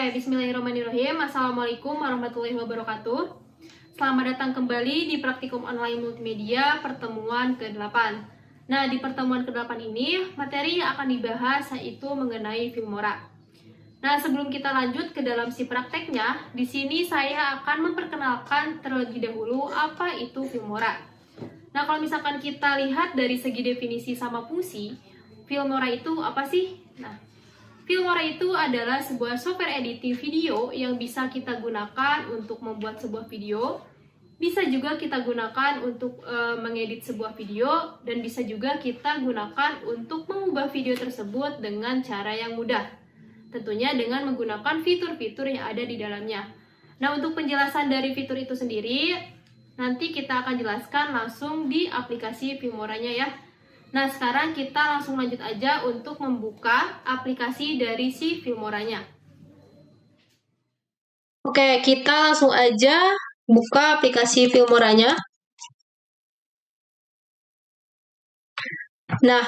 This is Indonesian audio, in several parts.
Bismillahirrahmanirrahim. Assalamualaikum warahmatullahi wabarakatuh. Selamat datang kembali di Praktikum Online Multimedia pertemuan ke-8. Nah, di pertemuan ke-8 ini, materi yang akan dibahas yaitu mengenai Filmora. Nah, sebelum kita lanjut ke dalam si prakteknya, di sini saya akan memperkenalkan terlebih dahulu apa itu Filmora. Nah, kalau misalkan kita lihat dari segi definisi sama fungsi, Filmora itu apa sih? Nah, Filmora itu adalah sebuah software editing video yang bisa kita gunakan untuk membuat sebuah video, bisa juga kita gunakan untuk mengedit sebuah video, dan bisa juga kita gunakan untuk mengubah video tersebut dengan cara yang mudah. Tentunya dengan menggunakan fitur-fitur yang ada di dalamnya. Nah, untuk penjelasan dari fitur itu sendiri, nanti kita akan jelaskan langsung di aplikasi Filmoranya ya. Nah, sekarang kita langsung lanjut aja untuk membuka aplikasi dari si Filmoranya. Oke, kita langsung aja buka aplikasi Filmoranya. Nah,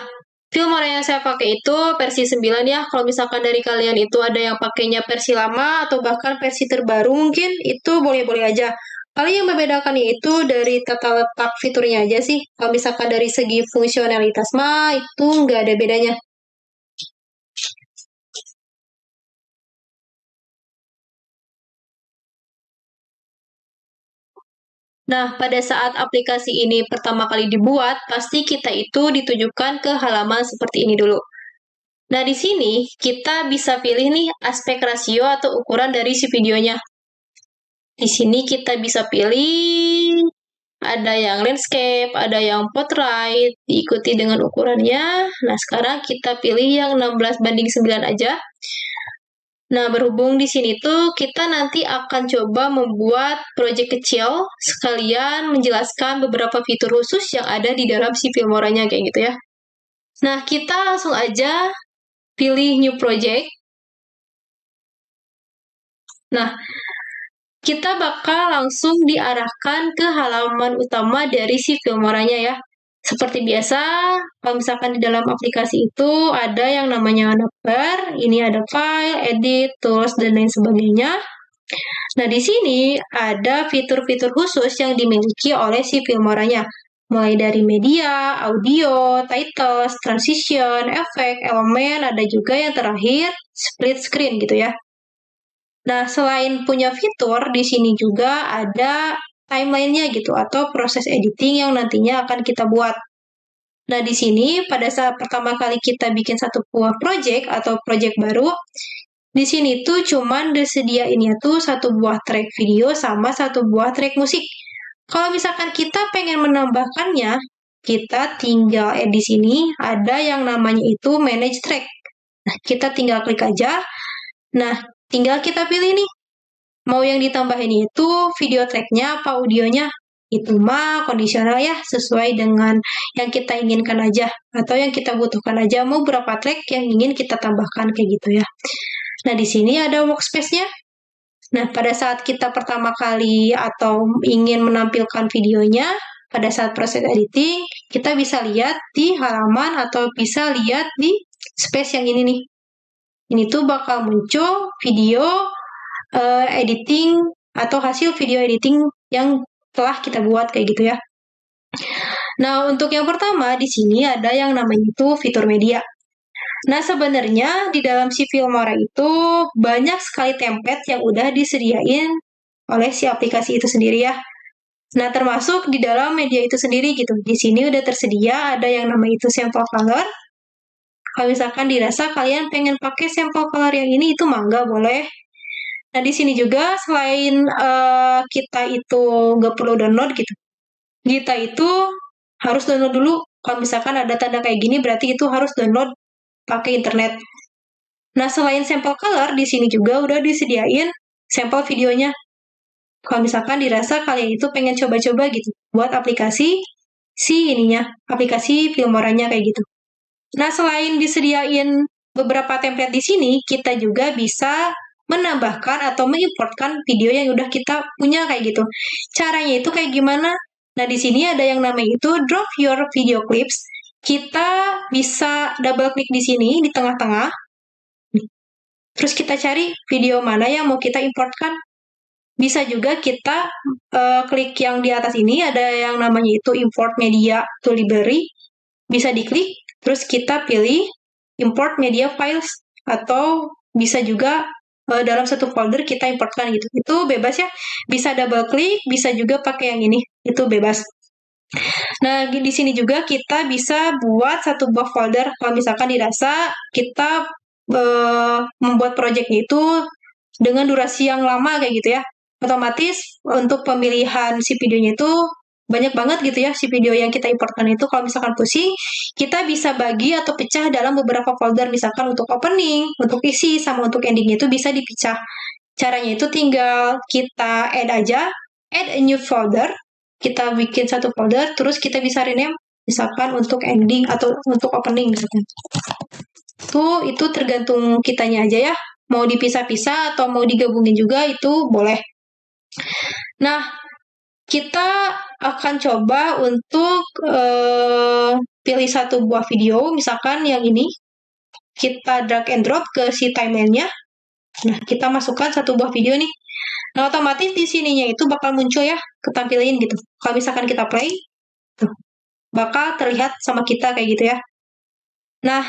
Filmora yang saya pakai itu versi 9 ya. Kalau misalkan dari kalian itu ada yang pakainya versi lama atau bahkan versi terbaru mungkin, itu boleh-boleh aja. Paling yang membedakan itu dari tata letak fiturnya aja sih. Kalau misalkan dari segi fungsionalitas mah itu nggak ada bedanya. Nah, pada saat aplikasi ini pertama kali dibuat, pasti kita itu ditujukan ke halaman seperti ini dulu. Nah, di sini kita bisa pilih nih aspek rasio atau ukuran dari si videonya. Di sini kita bisa pilih ada yang landscape, ada yang portrait, diikuti dengan ukurannya. Nah, sekarang kita pilih yang 16:9 aja. Nah, berhubung di sini tuh kita nanti akan coba membuat project kecil, sekalian menjelaskan beberapa fitur khusus yang ada di dalam si Filmoranya kayak gitu ya. Nah, kita langsung aja pilih new project. Nah, kita bakal langsung diarahkan ke halaman utama dari si Filmoranya ya. Seperti biasa, kalau misalkan di dalam aplikasi itu ada yang namanya navbar, ini ada file, edit, tools, dan lain sebagainya. Nah, di sini ada fitur-fitur khusus yang dimiliki oleh si Filmoranya. Mulai dari media, audio, titles, transition, efek, elemen, ada juga yang terakhir split screen gitu ya. Nah, selain punya fitur, di sini juga ada timeline-nya gitu, atau proses editing yang nantinya akan kita buat. Nah, di sini pada saat pertama kali kita bikin satu buah project atau project baru, di sini tuh cuman disediainnya tuh satu buah track video sama satu buah track musik. Kalau misalkan kita pengen menambahkannya, kita tinggal di sini ada yang namanya itu manage track. Nah, kita tinggal klik aja. Nah, tinggal kita pilih nih, mau yang ditambahin itu video track-nya apa audionya. Itu mah kondisional ya, sesuai dengan yang kita inginkan aja, atau yang kita butuhkan aja, mau berapa track yang ingin kita tambahkan kayak gitu ya. Nah, di sini ada workspace-nya. Nah, pada saat kita pertama kali atau ingin menampilkan videonya, pada saat proses editing, kita bisa lihat di halaman atau bisa lihat di space yang ini nih. Ini tuh bakal muncul video editing atau hasil video editing yang telah kita buat kayak gitu ya. Nah, untuk yang pertama di sini ada yang namanya itu fitur media. Nah, sebenarnya di dalam si Filmora itu banyak sekali template yang udah disediain oleh si aplikasi itu sendiri ya. Nah, termasuk di dalam media itu sendiri gitu. Di sini udah tersedia ada yang namanya itu sample color. Kalau misalkan dirasa kalian pengen pakai sample color yang ini, itu mangga boleh. Nah, di sini juga selain kita itu nggak perlu download gitu, kita itu harus download dulu. Kalau misalkan ada tanda kayak gini, berarti itu harus download pakai internet. Nah, selain sampel color, di sini juga udah disediain sampel videonya. Kalau misalkan dirasa kalian itu pengen coba-coba gitu, buat aplikasi aplikasi Filmoranya kayak gitu. Nah, selain disediain beberapa template di sini, kita juga bisa menambahkan atau mengimportkan video yang udah kita punya kayak gitu. Caranya itu kayak gimana? Nah, di sini ada yang namanya itu drop your video clips. Kita bisa double klik di sini, di tengah-tengah. Terus kita cari video mana yang mau kita importkan. Bisa juga kita klik yang di atas ini, ada yang namanya itu import media to library. Bisa diklik, terus kita pilih import media files, atau bisa juga dalam satu folder kita importkan gitu. Itu bebas ya, bisa double klik, bisa juga pakai yang ini, itu bebas. Nah, di sini juga kita bisa buat satu buah folder. Kalau misalkan dirasa kita membuat projectnya itu dengan durasi yang lama kayak gitu ya. Otomatis untuk pemilihan si videonya itu banyak banget gitu ya, si video yang kita importkan itu. Kalau misalkan pusing, kita bisa bagi atau pecah dalam beberapa folder. Misalkan untuk opening, untuk isi, sama untuk endingnya itu bisa dipecah. Caranya itu tinggal kita add aja, add a new folder, kita bikin satu folder, terus kita bisa rename, misalkan untuk ending atau untuk opening misalkan. Itu tergantung kitanya aja ya, mau dipisah-pisah atau mau digabungin juga itu boleh. Nah, kita akan coba untuk pilih satu buah video, misalkan yang ini, kita drag and drop ke si timeline-nya. Nah, kita masukkan satu buah video nih. Nah, otomatis di sininya itu bakal muncul ya, ketampilin gitu. Kalau misalkan kita play, tuh, bakal terlihat sama kita kayak gitu ya. Nah,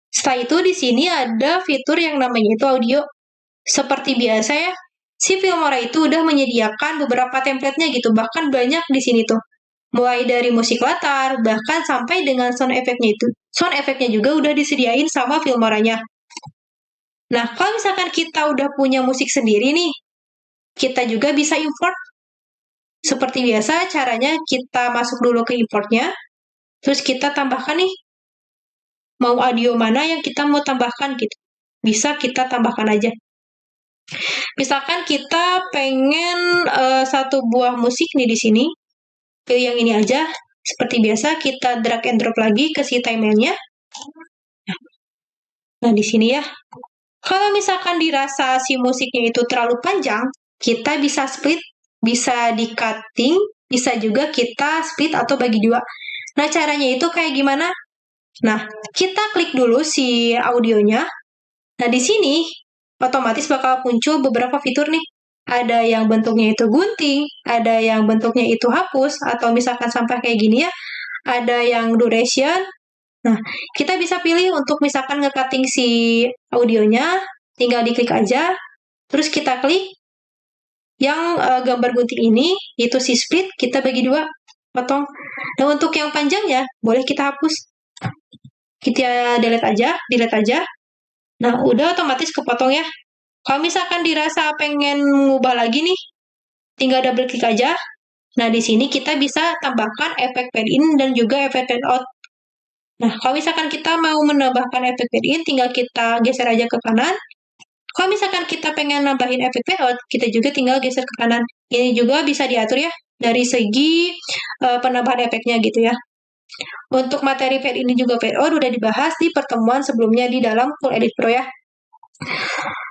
setelah itu di sini ada fitur yang namanya itu audio. Seperti biasa ya, si Filmora itu udah menyediakan beberapa template-nya gitu, bahkan banyak di sini tuh. Mulai dari musik latar, bahkan sampai dengan sound effect-nya itu. Sound effect-nya juga udah disediain sama Filmoranya. Nah, kalau misalkan kita udah punya musik sendiri nih, kita juga bisa import. Seperti biasa, caranya kita masuk dulu ke importnya, terus kita tambahkan nih, mau audio mana yang kita mau tambahkan gitu. Bisa kita tambahkan aja. Misalkan kita pengen satu buah musik nih di sini, pilih yang ini aja. Seperti biasa, kita drag and drop lagi ke si timeline-nya. Nah, di sini ya. Kalau misalkan dirasa si musiknya itu terlalu panjang, kita bisa split, bisa di-cutting, bisa juga kita split atau bagi dua. Nah, caranya itu kayak gimana? Nah, kita klik dulu si audionya. Nah, di sini otomatis bakal muncul beberapa fitur nih. Ada yang bentuknya itu gunting, ada yang bentuknya itu hapus, atau misalkan sampai kayak gini ya, ada yang duration. Nah, kita bisa pilih untuk misalkan nge-cutting si audionya, tinggal diklik aja, terus kita klik yang gambar gunting ini, itu si split, kita bagi dua, potong. Nah, untuk yang panjangnya, boleh kita hapus. Kita delete aja. Nah, udah otomatis kepotong ya. Kalau misalkan dirasa pengen ngubah lagi nih, tinggal double klik aja. Nah, di sini kita bisa tambahkan efek fade in dan juga efek fade out. Nah, kalau misalkan kita mau menambahkan efek fade in, tinggal kita geser aja ke kanan. Kalau misalkan kita pengen nambahin efek fade out, kita juga tinggal geser ke kanan. Ini juga bisa diatur ya, dari segi penambahan efeknya gitu ya. Untuk materi fade in juga fade out udah dibahas di pertemuan sebelumnya di dalam Full Edit Pro ya.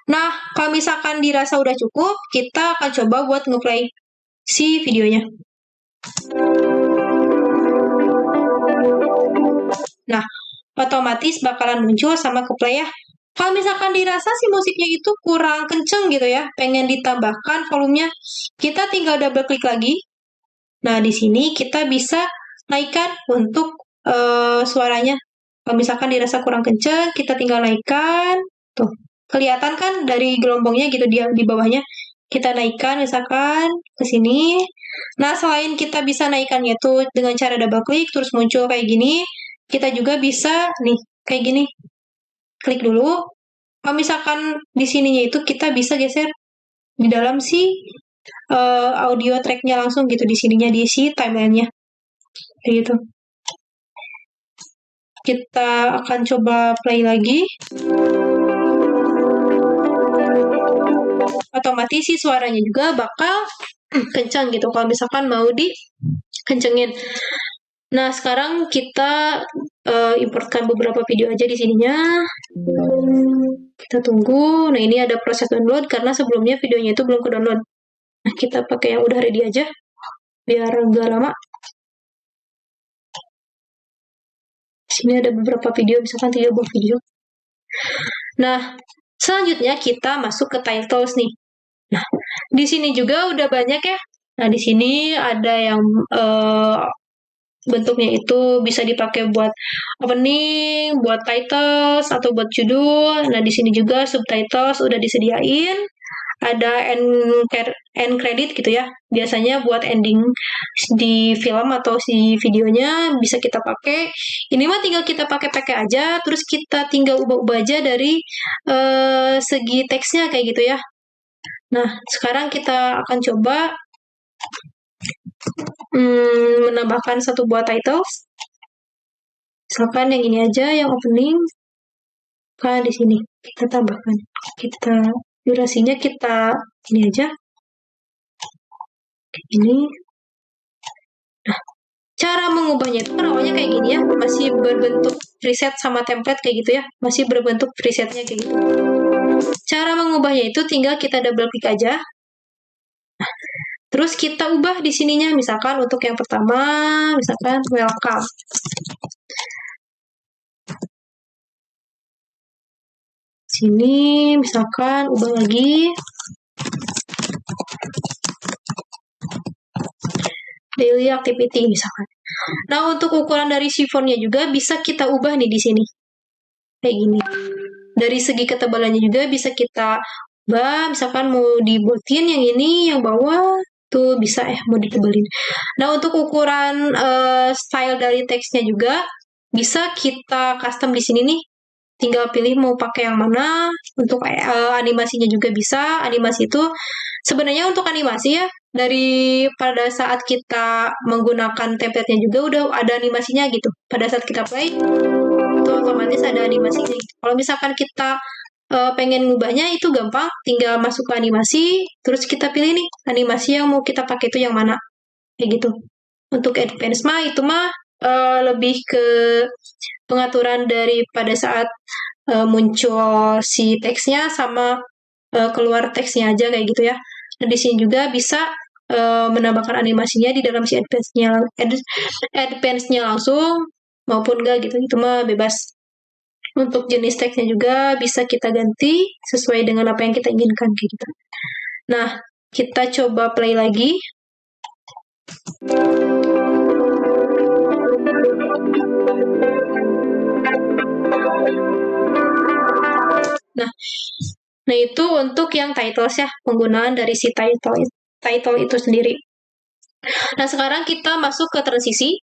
Nah, kalau misalkan dirasa udah cukup, kita akan coba buat nge-play si videonya. Nah, otomatis bakalan muncul sama ke-play ya. Kalau misalkan dirasa si musiknya itu kurang kenceng gitu ya, pengen ditambahkan volumenya, kita tinggal double klik lagi. Nah, di sini kita bisa naikkan untuk suaranya. Kalau misalkan dirasa kurang kenceng, kita tinggal naikkan. Tuh, kelihatan kan dari gelombangnya gitu di bawahnya. Kita naikkan misalkan ke sini. Nah, selain kita bisa naikkannya tuh dengan cara double klik, terus muncul kayak gini, kita juga bisa nih, kayak gini. Klik dulu. Kalau misalkan di sininya itu kita bisa geser di dalam si audio track-nya langsung gitu, di sininya, di si timeline-nya. Kayak gitu. Kita akan coba play lagi. Otomatis sih suaranya juga bakal kencang gitu kalau misalkan mau dikencengin. Nah, sekarang kita importkan beberapa video aja di sininya. Kita tunggu. Nah, ini ada proses download karena sebelumnya videonya itu belum ke-download. Nah, kita pakai yang udah ready aja biar nggak lama. Di sini ada beberapa video, misalkan 3 buah video. Nah, Selanjutnya kita masuk ke titles nih. Nah, di sini juga udah banyak ya. Nah, di sini ada yang bentuknya itu bisa dipakai buat opening, buat titles, atau buat judul. Nah, di sini juga subtitles udah disediain. Ada end credit gitu ya. Biasanya buat ending di film atau si videonya bisa kita pakai. Ini mah tinggal kita pakai aja, terus kita tinggal ubah-ubah aja dari segi teksnya kayak gitu ya. Nah, sekarang kita akan coba menambahkan satu buah titles. Misalkan yang ini aja, yang opening. Kan di sini kita tambahkan. Durasinya kita ini aja. Ini. Nah, cara mengubahnya itu kan awalnya kayak gini ya, masih berbentuk preset sama template kayak gitu ya, masih berbentuk presetnya kayak gitu. Cara mengubahnya itu tinggal kita double klik aja. Nah, terus kita ubah di sininya, misalkan untuk yang pertama, misalkan welcome. Sini, misalkan ubah lagi. Daily activity misalkan. Nah, untuk ukuran dari chiffonnya juga bisa kita ubah nih di sini. Kayak gini. Dari segi ketebalannya juga bisa kita ubah, misalkan mau dibuatin yang ini, yang bawah, tuh bisa mau ditebelin. Nah, untuk ukuran style dari teksnya juga bisa kita custom di sini nih. Tinggal pilih mau pakai yang mana. Untuk animasinya juga bisa. Animasi itu sebenarnya untuk animasi ya, dari pada saat kita menggunakan template-nya juga udah ada animasinya gitu. Pada saat kita play, itu otomatis ada animasinya gitu. Kalau misalkan kita pengen ngubahnya itu gampang, tinggal masuk ke animasi, terus kita pilih nih, animasi yang mau kita pakai itu yang mana. Kayak gitu. Untuk advance mah, itu mah lebih ke pengaturan dari pada saat muncul si teksnya sama keluar teksnya aja kayak gitu ya. Dan di sini juga bisa menambahkan animasinya di dalam si advance-nya langsung maupun enggak gitu. Itu mah bebas. Untuk jenis teksnya juga bisa kita ganti sesuai dengan apa yang kita inginkan kayak gitu. Nah, kita coba play lagi. Nah, itu untuk yang titles ya, penggunaan dari si title itu sendiri. Nah, sekarang kita masuk ke transisi.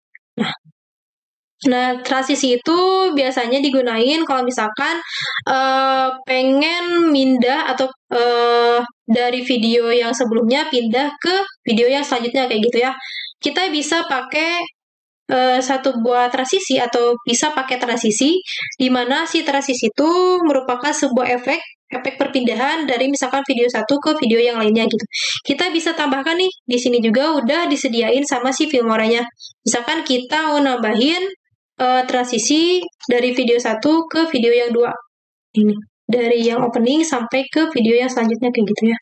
Nah, transisi itu biasanya digunain kalau misalkan pengen mindah atau dari video yang sebelumnya pindah ke video yang selanjutnya kayak gitu ya. Kita bisa pakai satu buah transisi atau bisa pakai transisi, di mana si transisi itu merupakan sebuah efek perpindahan dari misalkan video satu ke video yang lainnya gitu. Kita bisa tambahkan nih, di sini juga udah disediain sama si Filmoranya. Misalkan kita mau nambahin transisi dari video satu ke video yang dua. Ini, dari yang opening sampai ke video yang selanjutnya kayak gitu ya.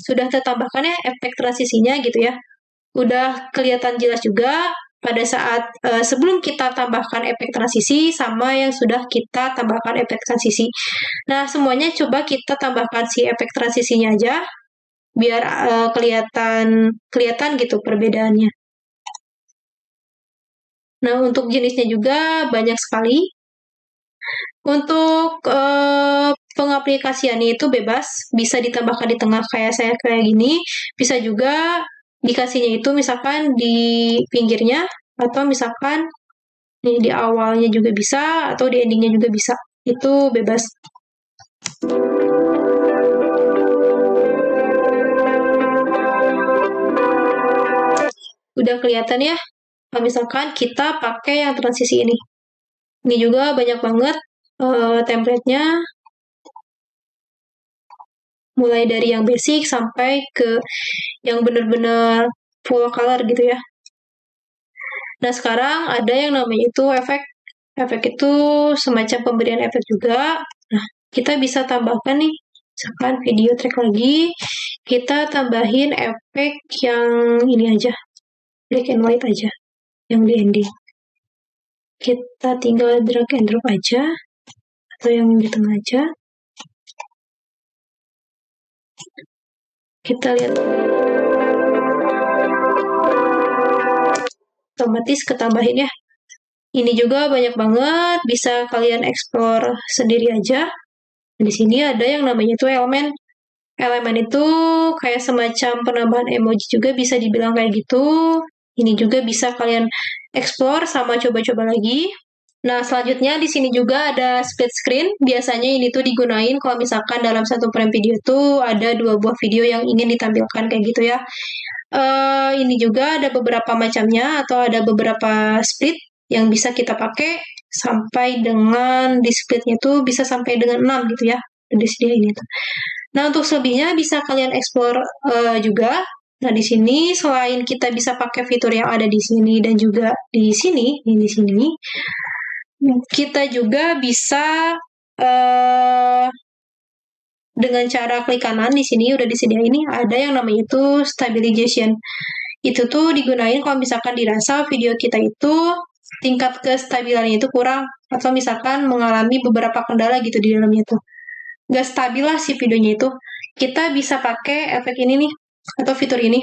Sudah tertambahkan ya efek transisinya gitu ya. Udah kelihatan jelas juga pada saat sebelum kita tambahkan efek transisi sama yang sudah kita tambahkan efek transisi. Nah, semuanya coba kita tambahkan si efek transisinya aja biar kelihatan gitu perbedaannya. Nah, untuk jenisnya juga banyak sekali. Untuk pengaplikasiannya itu bebas, bisa ditambahkan di tengah kayak saya kayak gini, bisa juga dikasihnya itu misalkan di pinggirnya, atau misalkan di awalnya juga bisa, atau di endingnya juga bisa. Itu bebas. Udah kelihatan ya, misalkan kita pakai yang transisi ini. Ini juga banyak banget template-nya, mulai dari yang basic sampai ke yang benar-benar full color gitu ya. Nah, sekarang ada yang namanya itu efek. Efek itu semacam pemberian efek juga. Nah, kita bisa tambahkan nih, misalkan video track lagi, kita tambahin efek yang ini aja, black and white aja, yang di ending. Kita tinggal drag and drop aja, atau yang di tengah aja. Kita lihat. Otomatis ketambahin ya. Ini juga banyak banget, bisa kalian explore sendiri aja. Di sini ada yang namanya itu elemen. Elemen itu kayak semacam penambahan emoji juga, bisa dibilang kayak gitu. Ini juga bisa kalian explore sama coba-coba lagi. Nah, selanjutnya di sini juga ada split screen. Biasanya ini tuh digunain kalau misalkan dalam satu frame video tuh ada 2 buah video yang ingin ditampilkan kayak gitu ya. Ini juga ada beberapa macamnya atau ada beberapa split yang bisa kita pakai sampai dengan di splitnya tuh bisa sampai dengan 6 gitu ya. Di sini ini tuh. Nah, untuk selebihnya bisa kalian explore juga. Nah, di sini selain kita bisa pakai fitur yang ada di sini dan juga di sini, kita juga bisa dengan cara klik kanan di sini udah disediain ini ada yang namanya itu stabilization. Itu tuh digunain kalau misalkan dirasa video kita itu tingkat kestabilannya itu kurang atau misalkan mengalami beberapa kendala gitu di dalamnya tuh. Nggak stabil lah si videonya itu. Kita bisa pakai efek ini nih atau fitur ini.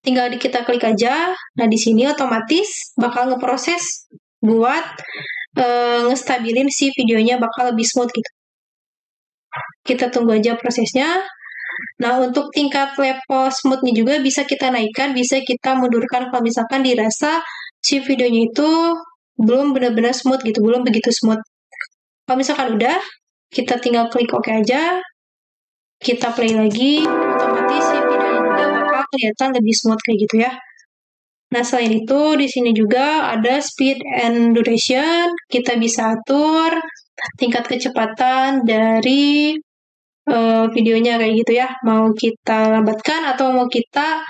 Tinggal kita klik aja. Nah, di sini otomatis bakal ngeproses buat ngestabilin si videonya bakal lebih smooth gitu. Kita tunggu aja prosesnya. Nah, untuk tingkat level smooth-nya juga bisa kita naikkan, bisa kita mundurkan kalau misalkan dirasa si videonya itu belum benar-benar smooth gitu, belum begitu smooth. Kalau misalkan udah, kita tinggal klik OK aja, kita play lagi, otomatis si videonya juga bakal kelihatan lebih smooth kayak gitu ya. Nah, selain itu, di sini juga ada speed and duration. Kita bisa atur tingkat kecepatan dari videonya kayak gitu ya. Mau kita lambatkan atau mau kita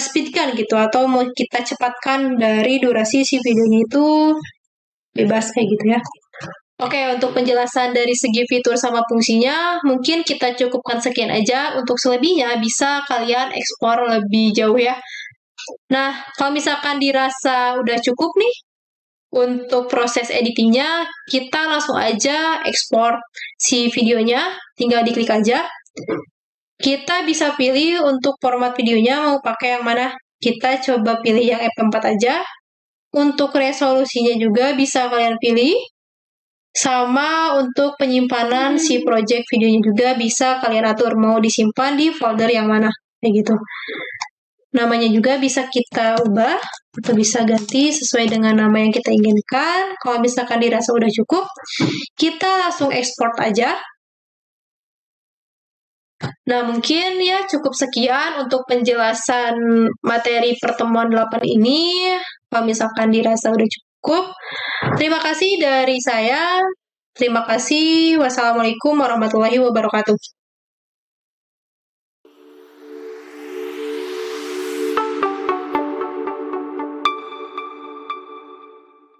speedkan gitu. Atau mau kita cepatkan dari durasi si videonya itu bebas kayak gitu ya. Oke, untuk penjelasan dari segi fitur sama fungsinya, mungkin kita cukupkan sekian aja. Untuk selebihnya bisa kalian explore lebih jauh ya. Nah, kalau misalkan dirasa udah cukup nih, untuk proses editingnya, kita langsung aja ekspor si videonya, tinggal diklik aja. Kita bisa pilih untuk format videonya mau pakai yang mana. Kita coba pilih yang F4 aja. Untuk resolusinya juga bisa kalian pilih. Sama untuk penyimpanan si project videonya juga bisa kalian atur mau disimpan di folder yang mana. Kayak gitu. Namanya juga bisa kita ubah atau bisa ganti sesuai dengan nama yang kita inginkan. Kalau misalkan dirasa udah cukup, kita langsung ekspor aja. Nah, mungkin ya cukup sekian untuk penjelasan materi pertemuan 8 ini. Kalau misalkan dirasa udah cukup. Terima kasih dari saya. Terima kasih. Wassalamualaikum warahmatullahi wabarakatuh.